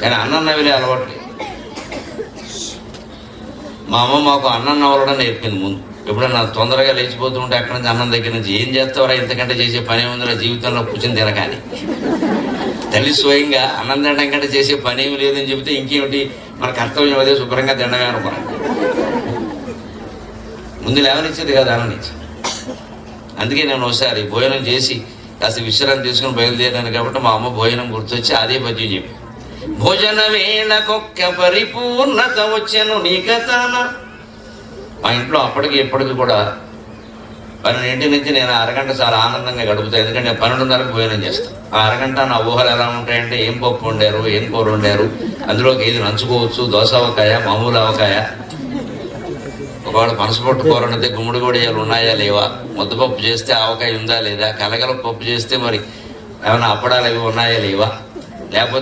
కానీ అన్నం నవిలే అలవాటు లేదు. మా అమ్మ మాకు అన్నం నవలడం నేర్పింది ముందు. ఎప్పుడన్నా తొందరగా లేచిపోతూ ఉంటే అక్కడి నుంచి అన్నం దగ్గర నుంచి ఏం చేస్తావరా, ఇంతకంటే చేసే పని ఉందిరా జీవితంలో కూర్చొని తినగాని. తల్లి స్వయంగా అన్నం తినడం కంటే చేసే పని ఏమి లేదని చెబితే ఇంకేమిటి మన కర్తవ్యం అదే, శుభ్రంగా తినడమే అనుకున్నాం. ముందు లేవనిచ్చేది కదా అన్ననిచ్చి. అందుకే నేను ఒకసారి భోజనం చేసి కాస్త విశ్రాంతి తీసుకుని బయలుదేరాను కాబట్టి మా అమ్మ భోజనం గుర్తొచ్చి అదే పద్యం చెప్పి, భోజన వేళకొక్క పరిపూర్ణత వచ్చెను నీ కథన. మా ఇంట్లో అప్పటికి ఎప్పటికి కూడా 12 నుంచి నేను అరగంట చాలా ఆనందంగా గడుపుతాను. ఎందుకంటే 12:30కు భోజనం చేస్తాను. ఆ అరగంట నా ఊహలు ఎలా ఉంటాయంటే ఏం పప్పు వండారు, ఏం కూర వండారు, అందులోకి ఏది నంచుకోవచ్చు, దోశ ఆవకాయ, మామూలు ఆవకాయ, ఒకవేళ పనసపొట్టు కూర వండితే గుమ్మడి గొడియాలు ఉన్నాయా లేవా, ముద్దపప్పు చేస్తే ఆవకాయ ఉందా లేదా, కలగల పప్పు చేస్తే మరి ఏమైనా అప్పడాలు అవి ఉన్నాయా లేవా, లేకపోతే